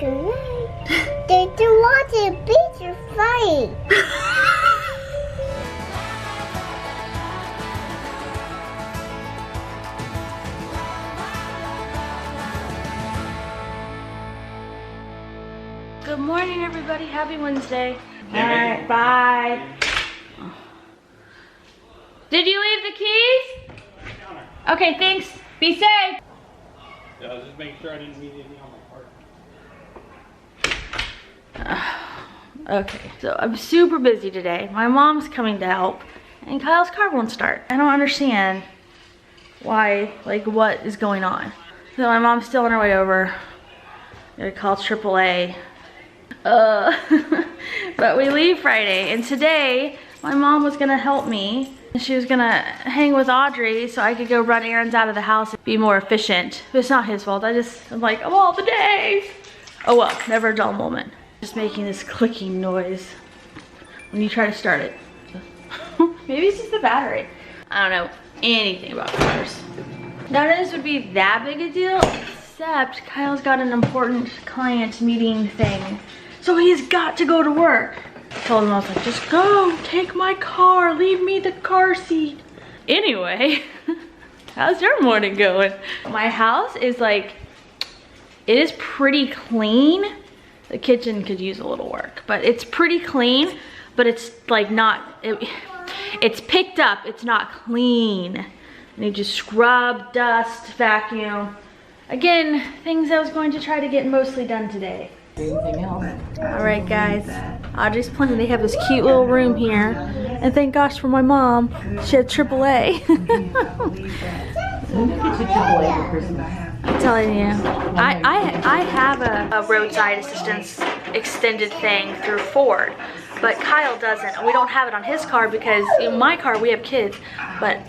Tonight, they do want to beat your fight. Good morning, everybody. Happy Wednesday. All right, bye. Did you leave the keys? Okay, thanks. Be safe. Yeah, I was just making sure I didn't need anything on my part. Okay, so I'm super busy today. My mom's coming to help, and Kyle's car won't start. I don't understand why, like, what is going on. So my mom's still on her way over. Gotta call AAA. But we leave Friday, and today my mom was gonna help me. She was gonna hang with Audrey so I could go run errands out of the house and be more efficient. But it's not his fault. I'm like, of all the days. Oh well, never a dull moment. Just making this clicking noise when you try to start it. Maybe it's just the battery. I don't know anything about cars. None of this would be that big a deal, except Kyle's got an important client meeting thing. So he's got to go to work. I told him, I was like, just go, take my car, leave me the car seat. Anyway, how's your morning going? My house is like, it is pretty clean. The kitchen could use a little work, but it's pretty clean, but it's like not, it's picked up, it's not clean. I need to scrub, dust, vacuum. Again, things I was going to try to get mostly done today. Anything else? All right, guys. Audrey's planning. They have this cute little room here, and thank gosh for my mom. She had AAA. I'm telling you, I have a roadside assistance extended thing through Ford, but Kyle doesn't. We don't have it on his car because in my car we have kids. But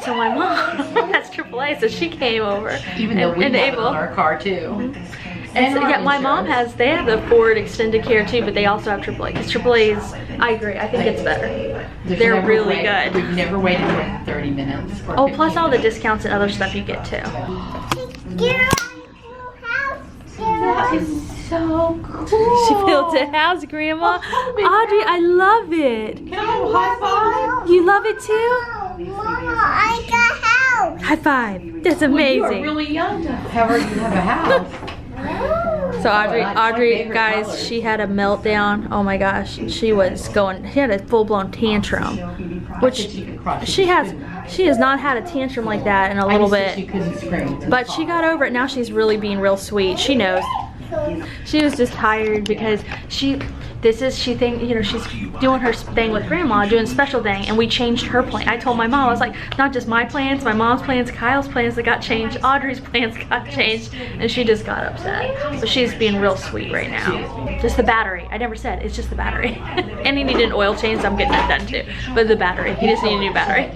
so my mom has AAA, so she came over. Even though we have it on our car too. And so, yeah, my mom has, they have the Ford extended care too, but they also have AAA. Because AAA is, I agree, I think it's better. They're really good. We've never waited more than 30 minutes. Oh, plus all the discounts and other stuff you get too. That is so cool. She built a house, Grandma. Audrey, I love it. Can I have a high five? You love it too? Mama, I got house. High five. That's amazing. Well, you are really young to have a house. So Audrey, guys, she had a meltdown. Oh my gosh, she had a full-blown tantrum, which she has not had a tantrum like that in a little bit, but she got over it. Now she's really being real sweet. She knows. She was just tired because she thinks, you know, she's doing her thing with Grandma, doing a special thing, and we changed her plan. I told my mom, I was like, not just my plans, my mom's plans, Kyle's plans that got changed, Audrey's plans got changed, and she just got upset. But she's being real sweet right now. Just the battery. I never said, it's just the battery. And he needed an oil change, so I'm getting that done too. But the battery, he just needed a new battery.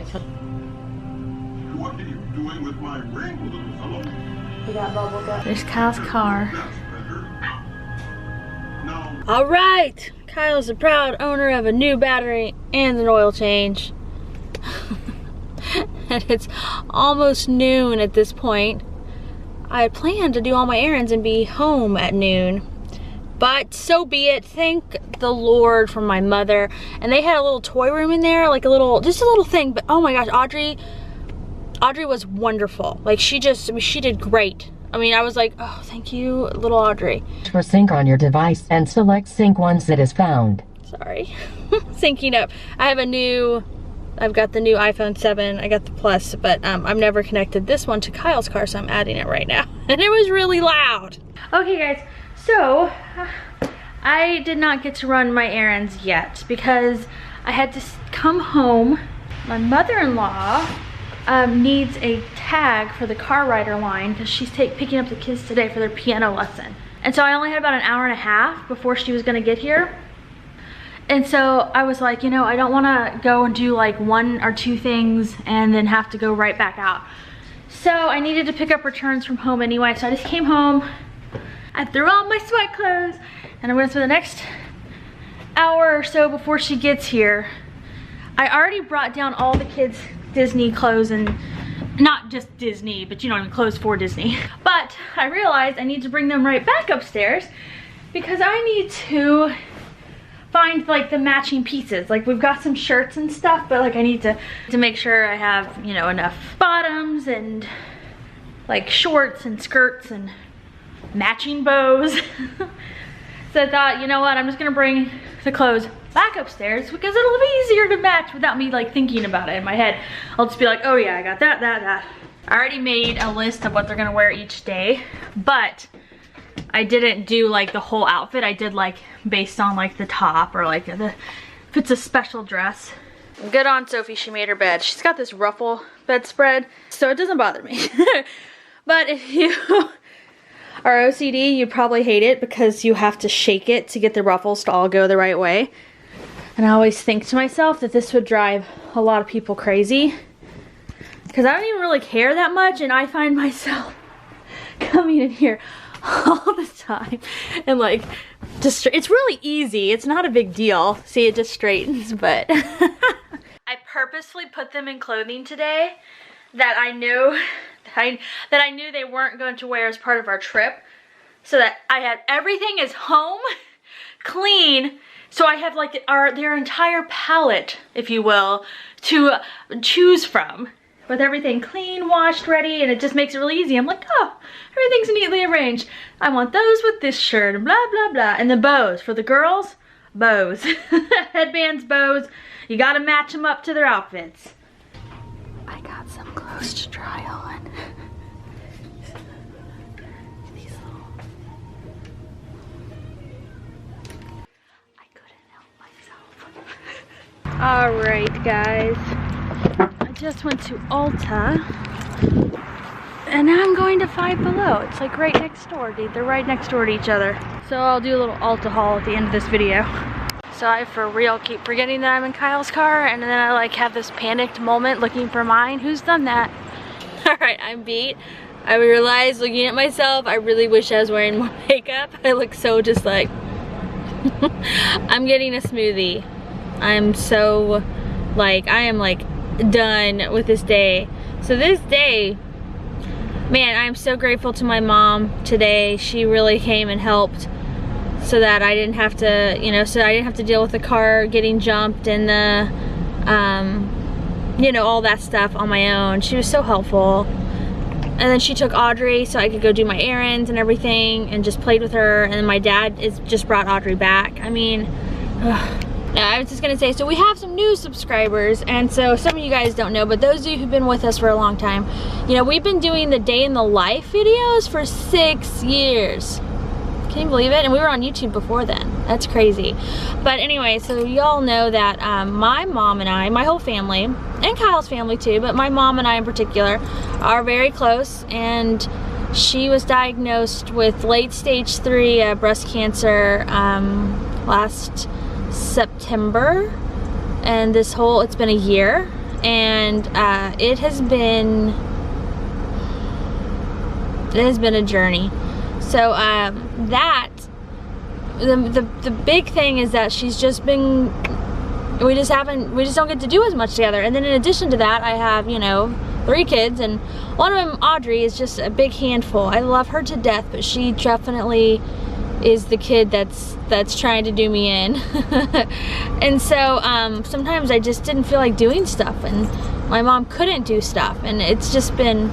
What are you doing with my ring, little fellow? We got bubble gum. There's Kyle's car. Now, All right, Kyle's the proud owner of a new battery and an oil change. And it's almost noon at this point. I had planned to do all my errands and be home at noon, but so be it. Thank the Lord for my mother. And they had a little toy room in there, like just a little thing, but oh my gosh, Audrey was wonderful. Like she did great. I mean, I was like, oh, thank you, little Audrey. For sync on your device and select sync once it is found. Sorry. Syncing up. I've got the new iPhone 7. I got the Plus, but I've never connected this one to Kyle's car, so I'm adding it right now. And it was really loud. Okay, guys, so I did not get to run my errands yet because I had to come home. My mother-in-law needs a tag for the car rider line because she's picking up the kids today for their piano lesson. And so I only had about an hour and a half before she was gonna get here. And so I was like, you know, I don't wanna go and do like 1 or 2 things and then have to go right back out. So I needed to pick up returns from home anyway. So I just came home, I threw on my sweat clothes, and I'm gonna spend the next hour or so before she gets here. I already brought down all the kids' Disney clothes, and not just Disney, but you know what I mean, clothes for Disney. But I realized I need to bring them right back upstairs because I need to find like the matching pieces. Like we've got some shirts and stuff, but like I need to make sure I have, you know, enough bottoms and like shorts and skirts and matching bows. So I thought, you know what, I'm just gonna bring the clothes back upstairs because it'll be easier to match without me like thinking about it in my head. I'll just be like, oh yeah, I got that. I already made a list of what they're gonna wear each day, but I didn't do like the whole outfit. I did like based on like the top or like if it's a special dress. Good on Sophie, she made her bed. She's got this ruffle bedspread, so it doesn't bother me. But if you are OCD, you'd probably hate it because you have to shake it to get the ruffles to all go the right way. And I always think to myself that this would drive a lot of people crazy because I don't even really care that much, and I find myself coming in here all the time and like just it's really easy. It's not a big deal. See, it just straightens, but I purposefully put them in clothing today that I knew they weren't going to wear as part of our trip, so that I had everything is home, clean, so I have like their entire palette, if you will, to choose from, with everything clean, washed, ready, and it just makes it really easy. I'm like, oh, everything's neatly arranged. I want those with this shirt and blah, blah, blah. And the bows, for the girls, bows. Headbands, bows, you gotta match them up to their outfits. I got some clothes to try on. These little... I couldn't help myself. Alright guys, I just went to Ulta and now I'm going to Five Below. It's like right next door, dude. They're right next door to each other. So I'll do a little Ulta haul at the end of this video. So I for real keep forgetting that I'm in Kyle's car, and then I like have this panicked moment looking for mine. Who's done that? Alright, I'm beat. I realized looking at myself, I really wish I was wearing more makeup. I look so just like I'm getting a smoothie. I'm so like, I am like done with this day. So this day, man, I'm so grateful to my mom today. She really came and helped so that I didn't have to, you know, so I didn't have to deal with the car getting jumped and the, you know, all that stuff on my own. She was so helpful. And then she took Audrey so I could go do my errands and everything and just played with her. And then my dad just brought Audrey back. I mean, ugh. Now, I was just gonna say, so we have some new subscribers, and so some of you guys don't know, but those of you who've been with us for a long time, you know, we've been doing the day in the life videos for 6 years. Can you believe it? And we were on YouTube before then. That's crazy. But anyway, so y'all know that my mom and I, my whole family, and Kyle's family too, but my mom and I in particular, are very close, and she was diagnosed with late stage 3 breast cancer last September, and it's been a year, and it has been a journey. So the big thing is that she's just been, we just don't get to do as much together. And then in addition to that, I have, you know, 3 kids, and one of them, Audrey, is just a big handful. I love her to death, but she definitely is the kid that's trying to do me in. And so sometimes I just didn't feel like doing stuff, and my mom couldn't do stuff, and it's just been,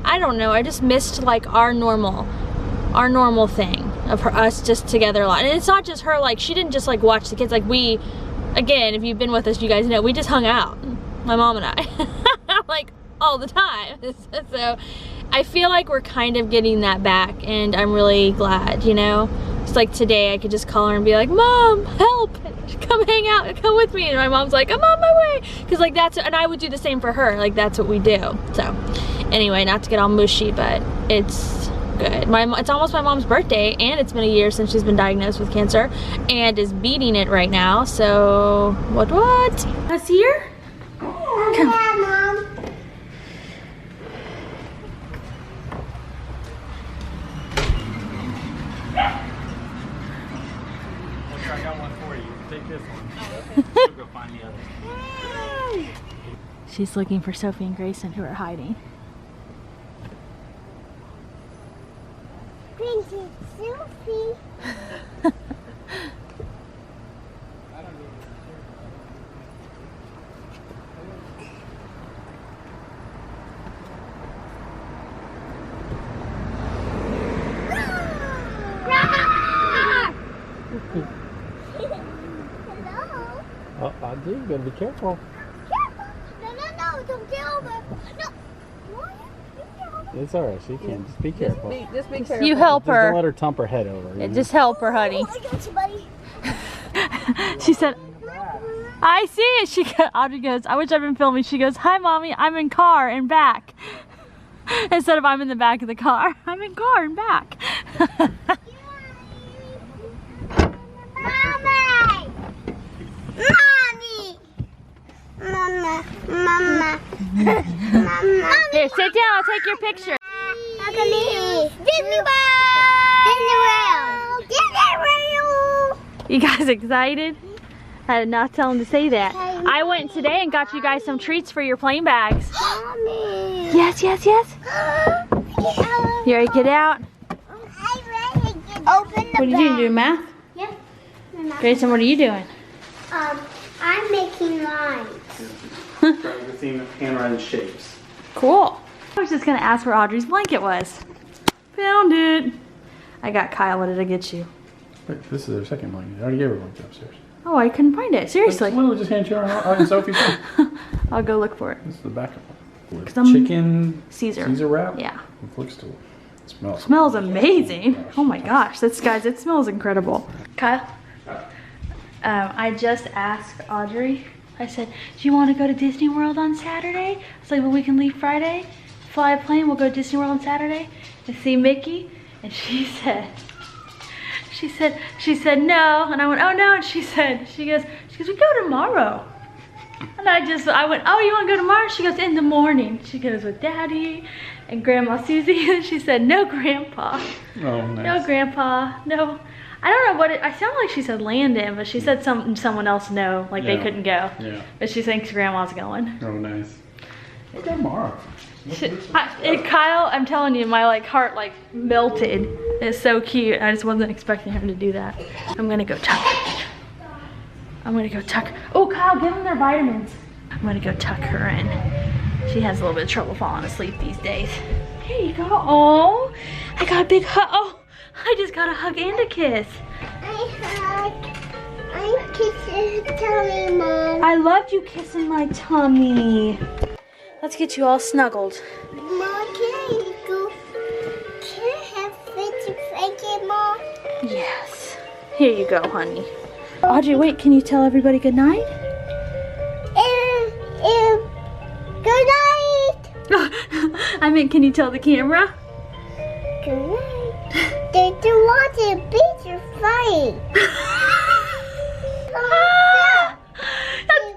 I don't know, I just missed like our normal thing of us just together a lot. And it's not just her, like she didn't just like watch the kids, like we, again, if you've been with us, you guys know we just hung out, my mom and I, like all the time. So I feel like we're kind of getting that back, and I'm really glad, you know. It's like today I could just call her and be like, Mom, help, come hang out, come with me. And my mom's like, I'm on my way. Because like that's, and I would do the same for her, like that's what we do. So anyway, not to get all mushy, but it's good. It's almost my mom's birthday, and it's been a year since she's been diagnosed with cancer and is beating it right now. So what? Us here? Come. Mom. I got one for you. Take this one. We'll go find the other. She's looking for Sophie and Grayson, who are hiding. Princess Sophie. Mickey. Hello? Oh, I do. Gotta be careful. Careful. No, don't get over. No. What? You get over. It's alright. She can. Just be careful. Just be careful. You help Just don't her. let her tump her head over. you know? Just help her, honey. I got you, buddy. She said, I see it. Audrey goes, I wish I'd been filming. She goes, hi, mommy. I'm in car and back. Instead of I'm in the back of the car. I'm in car and back. Mommy! Mommy! Mama! Mama! Mama! Here, sit down. I'll take your picture. Look at me! Disney World! Disney World! Disney World! You guys excited? I did not tell him to say that. I went today and got you guys some treats for your plane bags. Mommy! Yes. You ready to get out? Open the What are you doing? Doing math? Yes. Grayson, what are you doing? I'm making lines. Practicing handwriting shapes. Cool. I was just gonna ask where Audrey's blanket was. Found it. I got Kyle. What did I get you? Wait, this is her second blanket. I already gave her one upstairs. Oh, I couldn't find it. Seriously. It's literally just hand you and Sophie's one. I'll go look for it. This is the backup one. With 'Cause I'm- chicken Caesar. wrap. Yeah. With footstool. It smells. Smells amazing. Oh my gosh, guys, it smells incredible. Kyle, I just asked Audrey. I said, do you want to go to Disney World on Saturday? I was like, well, we can leave Friday, fly a plane, we'll go to Disney World on Saturday and see Mickey. And she said no. And I went, oh no. And she goes, we go tomorrow. And I went, oh, you want to go tomorrow? She goes, in the morning. She goes with Daddy and Grandma Susie. And she said, no, Grandpa. Oh, nice. No, Grandpa. No. I don't know what I sound like she said Landon, but she said someone else no, like they couldn't go. Yeah. But she thinks Grandma's going. Oh, nice. We'll go tomorrow. Kyle, I'm telling you, my heart melted. It's so cute. I just wasn't expecting him to do that. I'm gonna go tuck. Oh, Kyle, give them their vitamins. I'm gonna go tuck her in. She has a little bit of trouble falling asleep these days. Here you go. Oh, I got a big hug. Oh, I just got a hug and a kiss. I'm kissing Tommy, Mom. I loved you kissing my tummy. Let's get you all snuggled. Mom, can I have picture blanket, Mom? Yes. Here you go, honey. Audrey, wait, can you tell everybody good night? Good night. I meant, can you tell the camera? Good night. Did you want to beat your fight?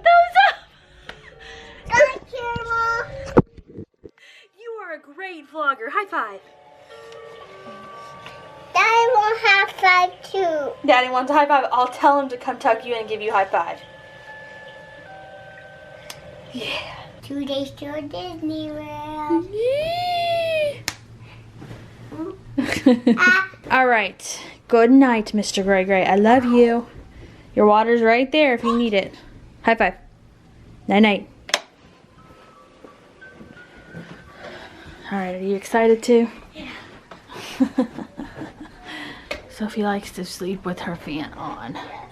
Thumbs up! Thank you, Mom. You are a great vlogger. High five. Daddy will have five too. Daddy wants a high five. I'll tell him to come tuck you in and give you a high five. Yeah. 2 days to Disney World. All right. Good night, Mr. Gray Gray. I love you. Your water's right there if you need it. High five. Night night. All right. Are you excited too? Yeah. Sophie likes to sleep with her fan on. Yes.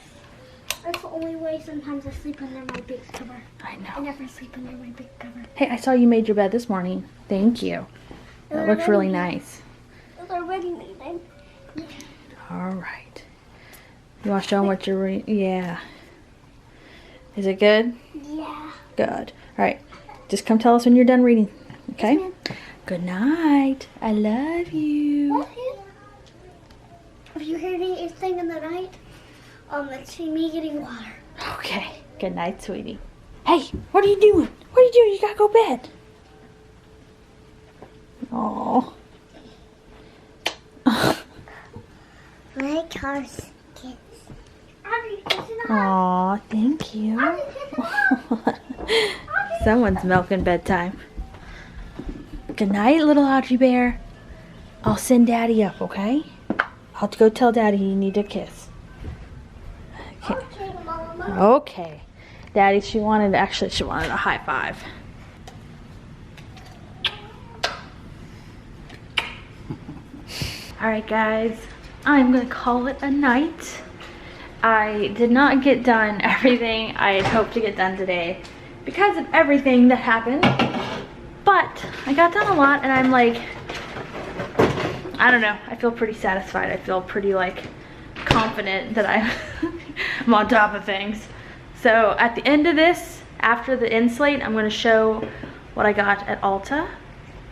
That's the only way sometimes I sleep under my big cover. I know. I never sleep under my big cover. Hey, I saw you made your bed this morning. Thank you. That looks really nice. It's already made them. Yeah. All right. You want to show them what you're reading? Yeah. Is it good? Yeah. Good. All right. Just come tell us when you're done reading. Okay? Yes, ma'am. Good night. I love you. If you hear anything in the night, it's me getting water. Okay. Good night, sweetie. Hey, what are you doing? What are you doing? You gotta go to bed. Oh. My car's kids. Aw, thank you. Someone's milking bedtime. Good night, little Audrey Bear. I'll send Daddy up, okay? I'll go tell Daddy you need a kiss. Okay. Okay, Mama. Okay. Daddy, she wanted a high five. Alright guys, I'm gonna call it a night. I did not get done everything I had hoped to get done today because of everything that happened. But I got done a lot and I'm like, I don't know, I feel pretty satisfied. I feel pretty like confident that I'm on top of things. So at the end of this, after the end slate, I'm gonna show what I got at Ulta.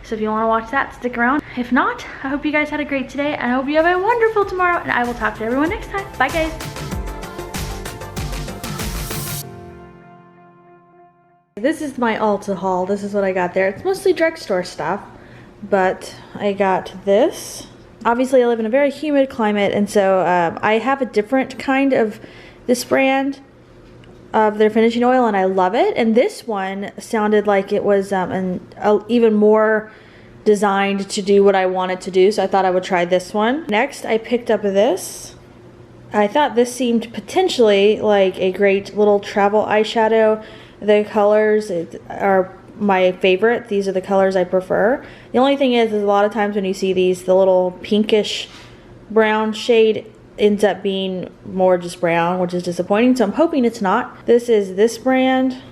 So if you wanna watch that, stick around. If not, I hope you guys had a great today and I hope you have a wonderful tomorrow, and I will talk to everyone next time. Bye guys. This is my Ulta haul. This is what I got there. It's mostly drugstore stuff, but I got this. Obviously I live in a very humid climate, and so I have a different kind of this brand of their finishing oil, and I love it. And this one sounded like it was even more designed to do what I wanted to do, so I thought I would try this one. Next, I picked up this. I thought this seemed potentially like a great little travel eyeshadow. The colors are my favorite. These are the colors I prefer. The only thing is a lot of times when you see these, the little pinkish brown shade ends up being more just brown, which is disappointing, so I'm hoping it's not. This is this brand.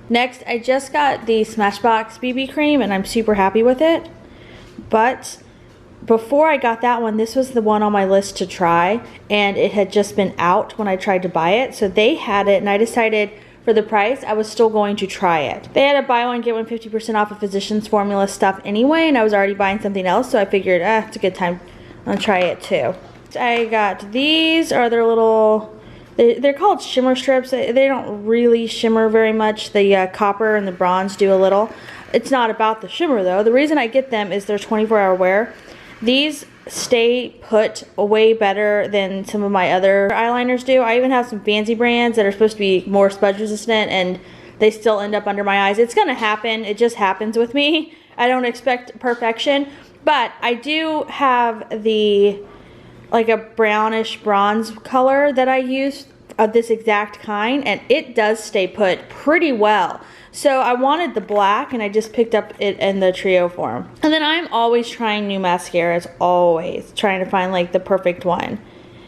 Next, I just got the Smashbox BB cream and I'm super happy with it. But before I got that one, this was the one on my list to try, and it had just been out when I tried to buy it. So they had it and I decided for the price, I was still going to try it. They had a buy one, get one 50% off of Physicians Formula stuff anyway, and I was already buying something else, so I figured, it's a good time. I'll try it too. I got these, are their little, they're called shimmer strips. They don't really shimmer very much. The copper and the bronze do a little. It's not about the shimmer though. The reason I get them is they're 24-hour wear. These stay put way better than some of my other eyeliners do. I even have some fancy brands that are supposed to be more smudge resistant and they still end up under my eyes. It's gonna happen. It just happens with me. I don't expect perfection, but I do have the like a brownish bronze color that I use of this exact kind, and it does stay put pretty well. So I wanted the black and I just picked up it in the trio form. And then I'm always trying new mascaras, always trying to find like the perfect one.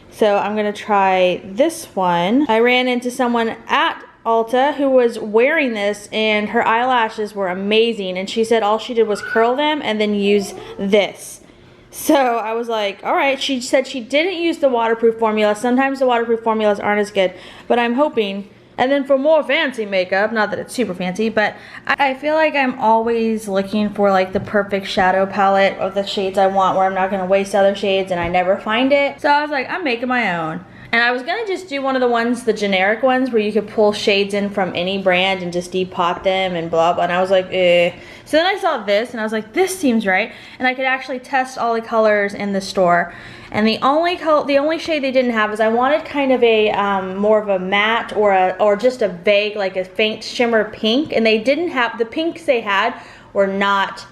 So I'm gonna try this one. I ran into someone at Ulta who was wearing this and her eyelashes were amazing, and she said all she did was curl them and then use this. So I was like, all right. She said she didn't use the waterproof formula. Sometimes the waterproof formulas aren't as good, but I'm hoping. And then for more fancy makeup, not that it's super fancy, but I feel like I'm always looking for like the perfect shadow palette of the shades I want, where I'm not gonna waste other shades, and I never find it. So I was like, I'm making my own. And I was gonna just do one of the ones, the generic ones, where you could pull shades in from any brand and just depot them and blah blah, and I was like, eh. So then I saw this and I was like, this seems right, and I could actually test all the colors in the store. And the only shade they didn't have is I wanted kind of a more of a matte or just a vague, like a faint shimmer pink, and they didn't have, the pinks they had were not,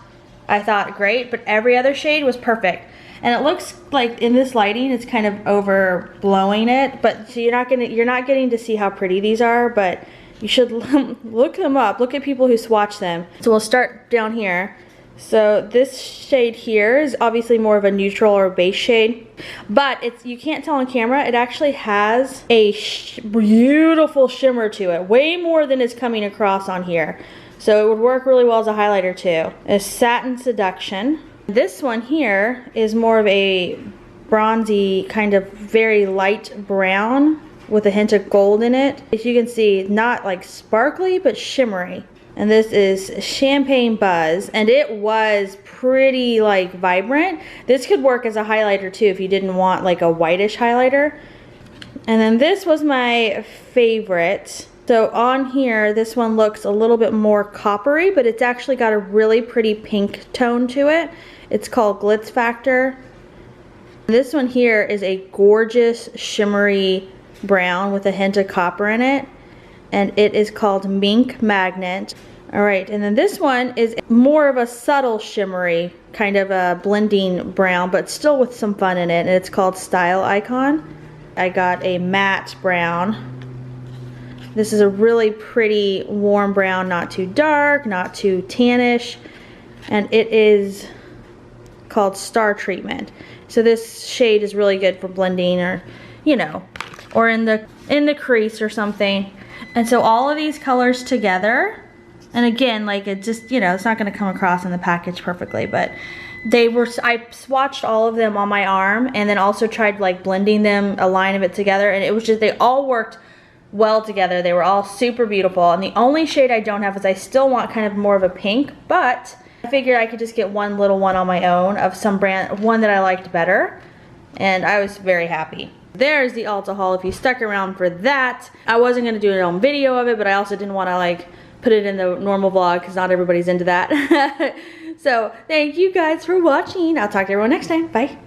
I thought, great, but every other shade was perfect. And it looks like in this lighting it's kind of overblowing it, but so you're not getting to see how pretty these are, but you should look them up. Look at people who swatch them. So we'll start down here. So this shade here is obviously more of a neutral or base shade, but you can't tell on camera, it actually has a beautiful shimmer to it, way more than is coming across on here. So it would work really well as a highlighter too. A Satin Seduction. This one here is more of a bronzy, kind of very light brown with a hint of gold in it. As you can see, not like sparkly, but shimmery. And this is Champagne Buzz, and it was pretty like vibrant. This could work as a highlighter too if you didn't want like a whitish highlighter. And then this was my favorite. So on here, this one looks a little bit more coppery, but it's actually got a really pretty pink tone to it. It's called Glitz Factor. This one here is a gorgeous shimmery brown with a hint of copper in it, and it is called Mink Magnet. All right, and then this one is more of a subtle shimmery, kind of a blending brown, but still with some fun in it, and it's called Style Icon. I got a matte brown. This is a really pretty warm brown, not too dark, not too tannish, and it is called Star Treatment. So this shade is really good for blending or, you know, or in the crease or something. And so all of these colors together, and again, like it just, you know, it's not gonna come across in the package perfectly, but I swatched all of them on my arm and then also tried like blending them, a line of it together, and it was just, they all worked well together. They were all super beautiful, and the only shade I don't have is I still want kind of more of a pink, but I figured I could just get one little one on my own of some brand, one that I liked better, and I was very happy. There's the Ulta haul if you stuck around for that. I wasn't gonna do an own video of it, but I also didn't wanna like put it in the normal vlog because not everybody's into that. So thank you guys for watching. I'll talk to everyone next time. Bye.